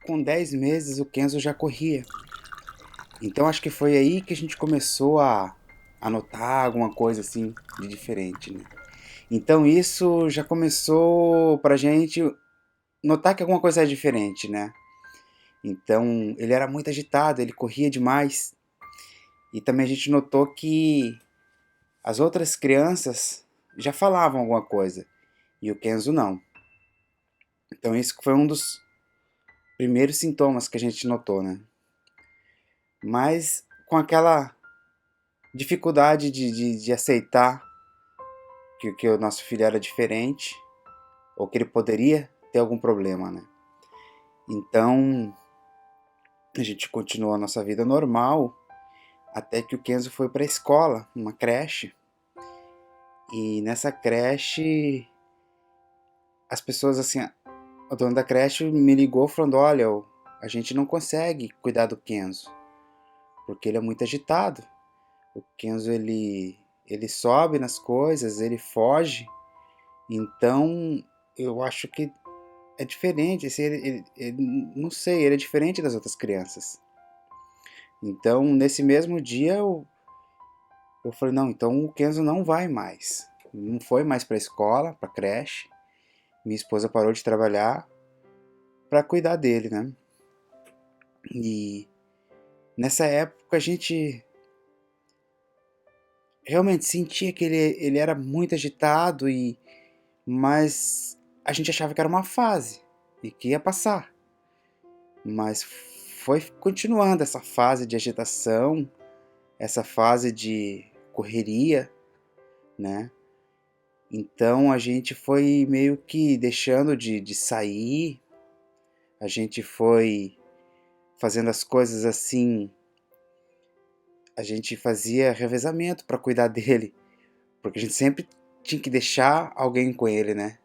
com 10 meses o Kenzo já corria. Então acho que foi aí que a gente começou a notar alguma coisa assim de diferente, né? Então isso já começou pra gente notar que alguma coisa é diferente, né? Então ele era muito agitado, ele corria demais. E também a gente notou que as outras crianças já falavam alguma coisa e o Kenzo não. Então isso foi um dos primeiros sintomas que a gente notou, né? Mas com aquela dificuldade de aceitar que o nosso filho era diferente ou que ele poderia ter algum problema, né? Então a gente continuou a nossa vida normal até que o Kenzo foi para a escola, uma creche. E nessa creche, as pessoas assim, o dono da creche me ligou falando: olha, a gente não consegue cuidar do Kenzo, porque ele é muito agitado. O Kenzo, ele sobe nas coisas, ele foge. Então, eu acho que é diferente. Assim, não sei, ele é diferente das outras crianças. Então, nesse mesmo dia, eu falei: não, então o Kenzo não vai mais. Não foi mais para a escola, para a creche. Minha esposa parou de trabalhar para cuidar dele, né? E nessa época a gente realmente sentia que ele era muito agitado, mas a gente achava que era uma fase e que ia passar. Mas foi continuando essa fase de agitação, essa fase de correria, né? Então a gente foi meio que deixando de sair, a gente foi fazendo as coisas assim, a gente fazia revezamento para cuidar dele, porque a gente sempre tinha que deixar alguém com ele, né?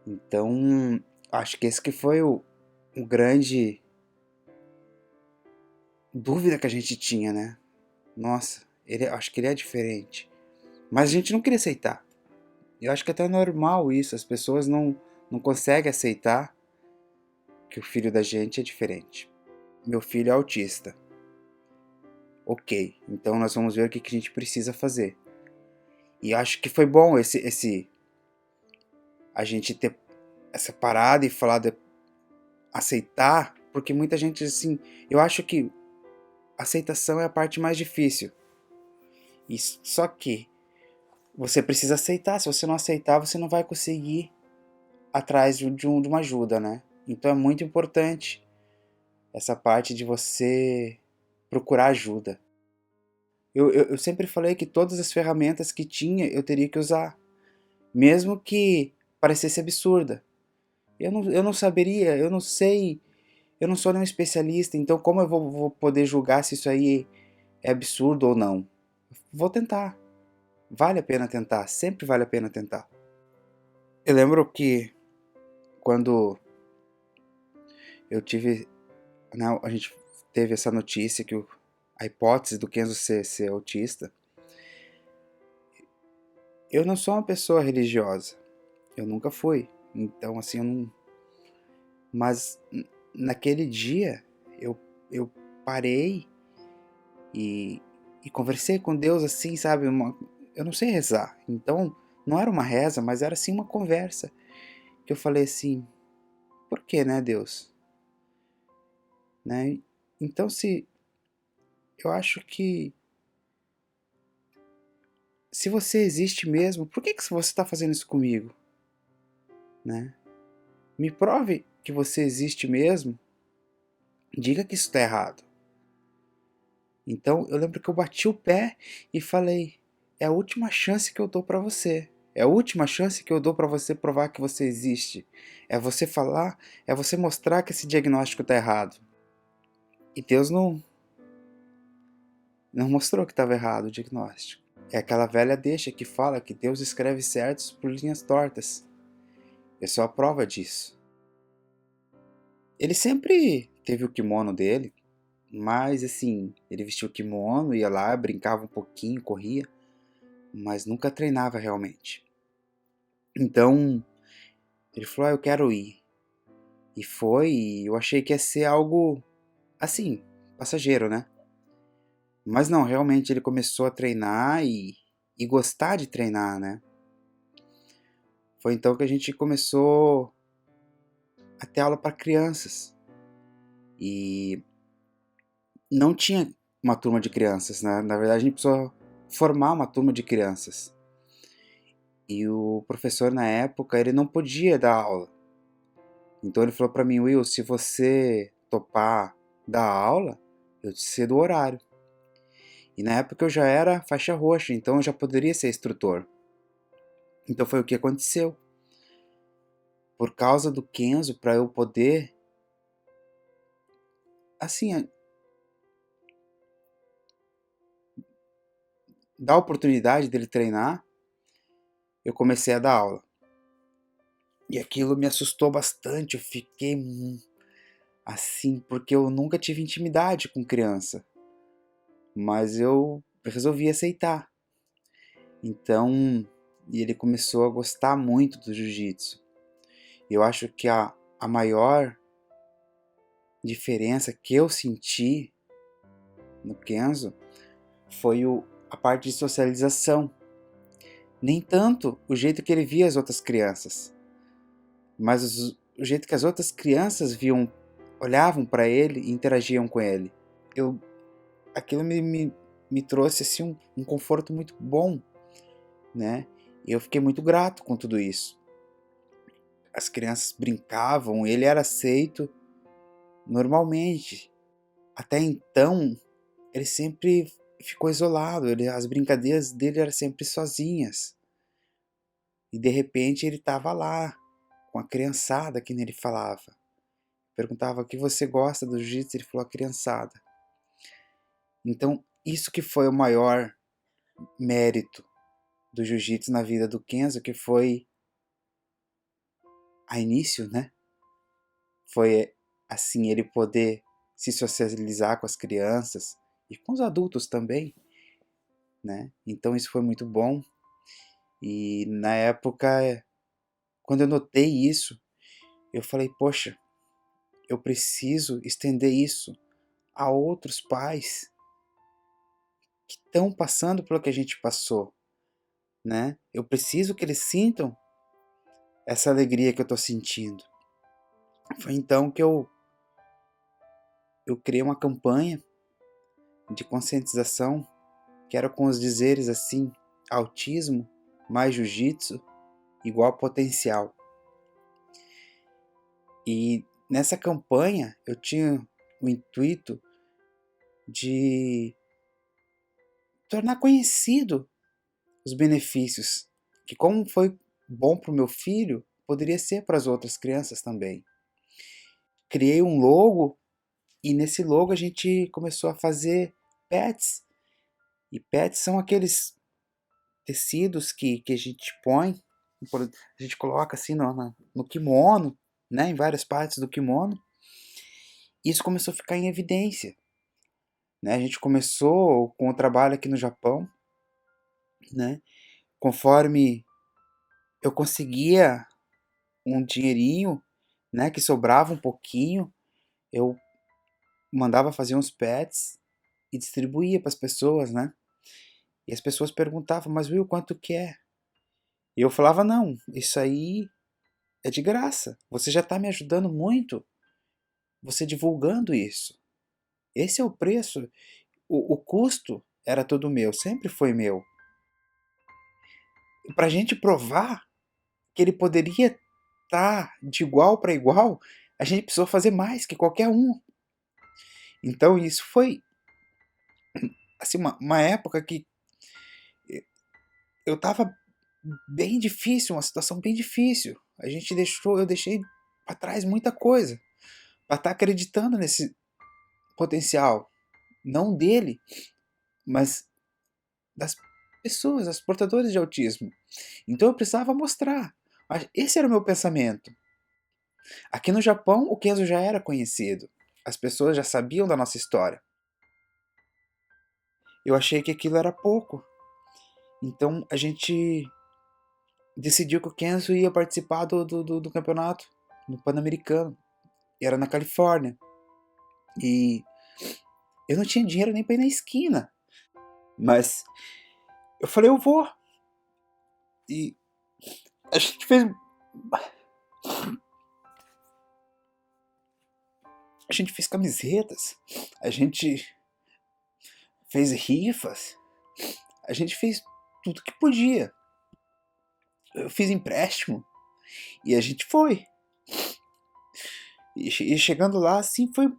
Então acho que esse que foi o grande dúvida que a gente tinha, né? Nossa, acho que ele é diferente. Mas a gente não queria aceitar. Eu acho que é até normal isso, as pessoas não conseguem aceitar que o filho da gente é diferente. Meu filho é autista. Ok, então nós vamos ver o que a gente precisa fazer. E acho que foi bom esse a gente ter essa parada e falar de aceitar, porque muita gente assim, eu acho que aceitação é a parte mais difícil. E só que você precisa aceitar, se você não aceitar, você não vai conseguir atrás de uma ajuda, né? Então é muito importante essa parte de você procurar ajuda. Eu sempre falei que todas as ferramentas que tinha eu teria que usar, mesmo que parecesse absurda. Eu não saberia, eu não sei, eu não sou nenhum especialista, então como eu vou poder julgar se isso aí é absurdo ou não? Vou tentar. Vale a pena tentar, sempre vale a pena tentar. Eu lembro que quando eu tive, né, a gente teve essa notícia que a hipótese do Kenzo ser autista, eu não sou uma pessoa religiosa, eu nunca fui, então assim, eu não, mas naquele dia eu parei e, e conversei com Deus assim, sabe, eu não sei rezar, então não era uma reza, mas era assim uma conversa, que eu falei assim, por que, né, Deus? Né? Então se eu acho que se você existe mesmo, por que você está fazendo isso comigo? Né? Me prove que você existe mesmo, diga que isso está errado. Então eu lembro que eu bati o pé e falei: é a última chance que eu dou para você. É a última chance que eu dou para você provar que você existe. É você falar, é você mostrar que esse diagnóstico está errado. E Deus não mostrou que estava errado o diagnóstico. É aquela velha deixa que fala que Deus escreve certos por linhas tortas. Eu sou a prova disso. Ele sempre teve o kimono dele, mas assim, ele vestia o kimono, ia lá, brincava um pouquinho, corria, mas nunca treinava realmente. Então, ele falou: eu quero ir. E eu achei que ia ser algo assim, passageiro, né? Mas não, realmente ele começou a treinar e gostar de treinar, né? Foi então que a gente começou a ter aula para crianças. E não tinha uma turma de crianças, né? Na verdade, a gente precisou formar uma turma de crianças. E o professor, na época, ele não podia dar aula. Então ele falou para mim: Will, se você topar dar aula, eu te cedo o horário. E na época eu já era faixa roxa, então eu já poderia ser instrutor. Então foi o que aconteceu. Por causa do Kenzo, para eu poder, assim, dar a oportunidade dele treinar, eu comecei a dar aula. E aquilo me assustou bastante, eu fiquei assim, porque eu nunca tive intimidade com criança. Mas eu resolvi aceitar. Então, e ele começou a gostar muito do jiu-jitsu. Eu acho que a maior diferença que eu senti no Kenzo foi a parte de socialização. Nem tanto o jeito que ele via as outras crianças, mas o jeito que as outras crianças viam, olhavam para ele e interagiam com ele. Aquilo me trouxe assim, um conforto muito bom, né? E eu fiquei muito grato com tudo isso. As crianças brincavam, ele era aceito normalmente. Até então, ele sempre ficou isolado, as brincadeiras dele eram sempre sozinhas. E de repente ele estava lá, com a criançada que nele falava. Perguntava: o que você gosta do jiu-jitsu? Ele falou: a criançada. Então, isso que foi o maior mérito do jiu-jitsu na vida do Kenzo, que foi a início, né? Foi assim, ele poder se socializar com as crianças e com os adultos também, né? Então isso foi muito bom. E na época, quando eu notei isso, eu falei: poxa, eu preciso estender isso a outros pais que estão passando pelo que a gente passou, né? Eu preciso que eles sintam essa alegria que eu estou sentindo. Foi então que eu criei uma campanha de conscientização que era com os dizeres assim: autismo mais jiu-jitsu igual potencial. E nessa campanha eu tinha o intuito de tornar conhecido os benefícios, que como foi bom para o meu filho, poderia ser para as outras crianças também. Criei um logo e nesse logo a gente começou a fazer pets. E pets são aqueles tecidos que a gente põe, a gente coloca assim no kimono, né, em várias partes do kimono. Isso começou a ficar em evidência, né? A gente começou com o trabalho aqui no Japão, né? Conforme eu conseguia um dinheirinho, né, que sobrava um pouquinho, eu mandava fazer uns pets e distribuía para as pessoas, né? E as pessoas perguntavam: mas Will, quanto que é? E eu falava: não, isso aí é de graça. Você já está me ajudando muito, você divulgando isso. Esse é o preço. O custo era todo meu, sempre foi meu. E para a gente provar que ele poderia estar de igual para igual, a gente precisou fazer mais que qualquer um. Então isso foi assim, uma época que eu estava bem difícil, uma situação bem difícil. Eu deixei para trás muita coisa para estar acreditando nesse potencial, não dele, mas das pessoas, das portadoras de autismo. Então eu precisava mostrar. Esse era o meu pensamento. Aqui no Japão, o Kenzo já era conhecido. As pessoas já sabiam da nossa história. Eu achei que aquilo era pouco. Então a gente decidiu que o Kenzo ia participar do campeonato, no Pan-Americano. era na Califórnia. E eu não tinha dinheiro nem pra ir na esquina. Mas eu falei, eu vou. E a gente fez. A gente fez camisetas. A gente fez rifas. A gente fez tudo que podia. Eu fiz empréstimo. E a gente foi. E chegando lá, assim, foi.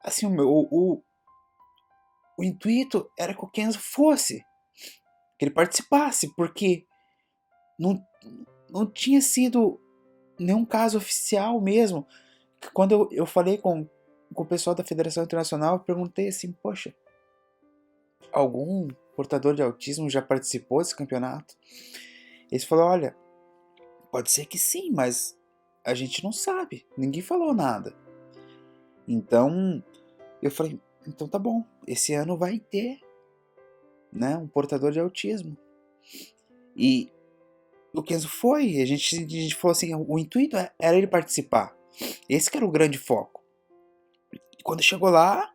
Assim, o intuito era que o Kenzo fosse. Que ele participasse. Porque não, não tinha sido nenhum caso oficial mesmo. Quando eu falei com o pessoal da Federação Internacional, eu perguntei assim, poxa, algum portador de autismo já participou desse campeonato? Eles falaram, olha, pode ser que sim, mas a gente não sabe, ninguém falou nada. Então, eu falei, então tá bom, esse ano vai ter, né, um portador de autismo. E o Kenzo foi, a gente falou assim, o intuito era ele participar. Esse que era o grande foco. E quando chegou lá,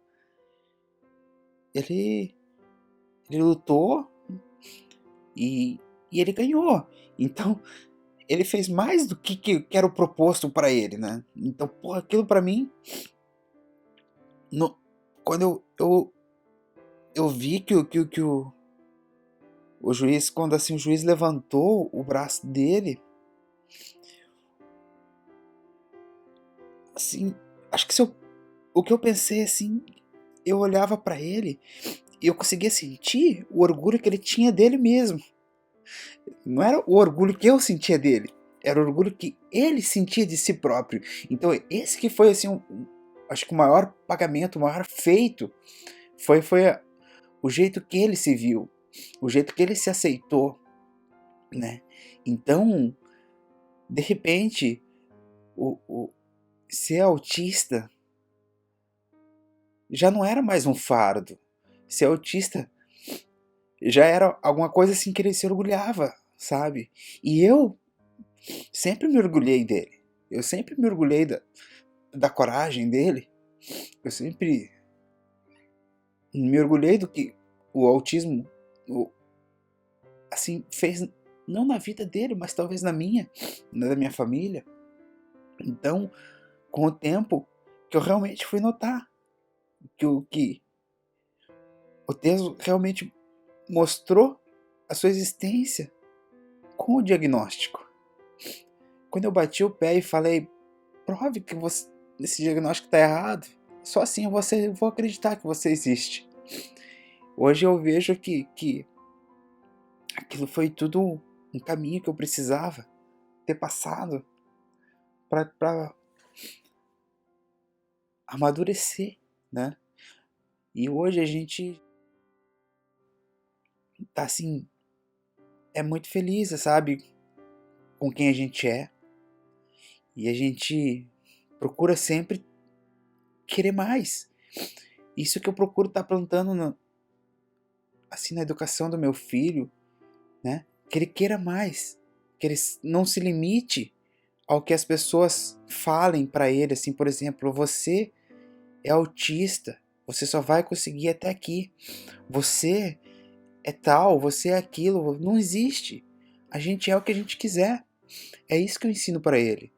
ele lutou e ele ganhou. Então, ele fez mais do que era o proposto para ele, né? Então, porra, aquilo para mim, quando eu vi que o juiz, quando assim o juiz levantou o braço dele, assim, acho que o que eu pensei assim, eu olhava para ele e eu conseguia sentir o orgulho que ele tinha dele mesmo. Não era o orgulho que eu sentia dele, era o orgulho que ele sentia de si próprio. Então esse que foi assim, acho que o maior pagamento, o maior feito foi o jeito que ele se viu, o jeito que ele se aceitou, né? Então, de repente, o ser autista já não era mais um fardo. Ser autista já era alguma coisa assim que ele se orgulhava, sabe? E eu sempre me orgulhei dele. Eu sempre me orgulhei da coragem dele. Eu sempre me orgulhei do que o autismo assim fez, não na vida dele, mas talvez na minha, da minha família. Então, com o tempo, que eu realmente fui notar que o Teso realmente mostrou a sua existência com o diagnóstico. Quando eu bati o pé e falei, prove que esse diagnóstico está errado, só assim eu vou acreditar que você existe. Hoje eu vejo que aquilo foi tudo um caminho que eu precisava ter passado para amadurecer, né? E hoje a gente tá assim, é muito feliz, sabe, com quem a gente é. E a gente procura sempre querer mais. Isso que eu procuro estar plantando assim na educação do meu filho, né? Que ele queira mais, que ele não se limite ao que as pessoas falem para ele, assim, por exemplo, você é autista, você só vai conseguir até aqui. Você é tal, você é aquilo, não existe. A gente é o que a gente quiser. É isso que eu ensino para ele.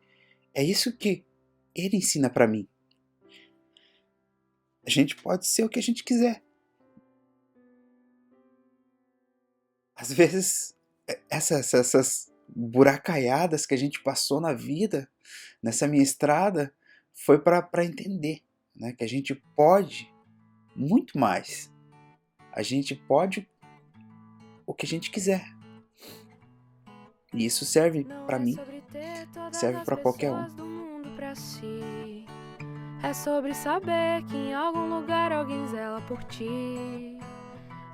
É isso que ele ensina para mim. A gente pode ser o que a gente quiser. Às vezes, essas buracaiadas que a gente passou na vida, nessa minha estrada, foi para entender, né, que a gente pode muito mais. A gente pode o que a gente quiser. E isso serve para mim, serve para qualquer um. É sobre saber que em algum lugar alguém zela por ti.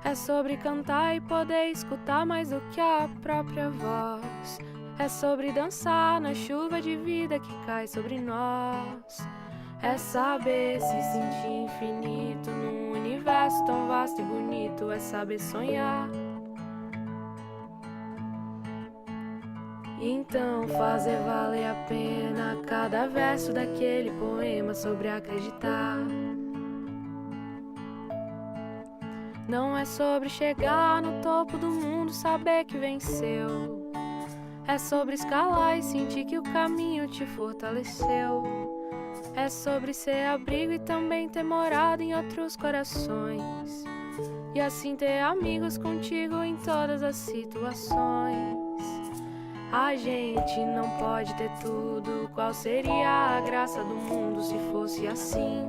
É sobre cantar e poder escutar mais do que a própria voz. É sobre dançar na chuva de vida que cai sobre nós. É saber se sentir infinito num universo tão vasto e bonito. É saber sonhar Então fazer valer a pena cada verso daquele poema sobre acreditar. Não é sobre chegar no topo do mundo, saber que venceu. É sobre escalar e sentir que o caminho te fortaleceu. É sobre ser abrigo e também ter morado em outros corações. E assim ter amigos contigo em todas as situações. A gente não pode ter tudo. Qual seria a graça do mundo se fosse assim?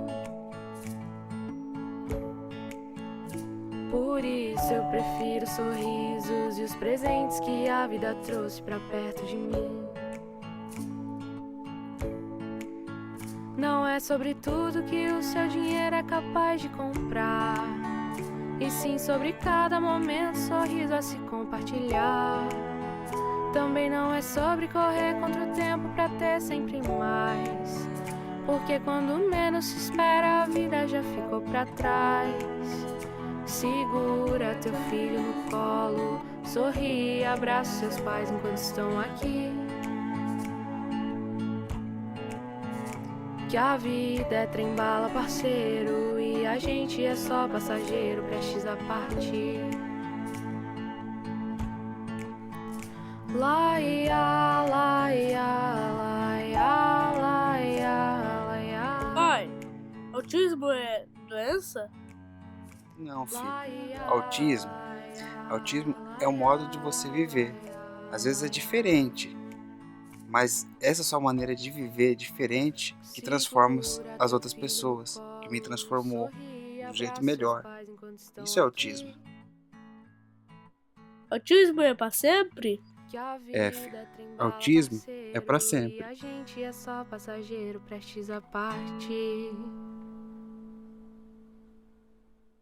Por isso eu prefiro sorrisos e os presentes que a vida trouxe pra perto de mim. Não é sobre tudo que o seu dinheiro é capaz de comprar, e sim sobre cada momento, sorriso a se compartilhar. Também não é sobre correr contra o tempo pra ter sempre mais, porque quando menos se espera a vida já ficou pra trás. Segura teu filho no colo, sorri e abraça seus pais enquanto estão aqui. Que a vida é trem-bala, parceiro, e a gente é só passageiro prestes a partir. Laia, laia, laia, laia, laia. Pai, autismo é doença? Não, filho. Autismo é um modo de você viver. Às vezes é diferente, mas essa sua maneira de viver é diferente que transforma as outras pessoas, que me transformou de um jeito melhor. Isso é autismo. Autismo é pra sempre? É, filho. Autismo é pra sempre. A gente é só passageiro prestes a partir.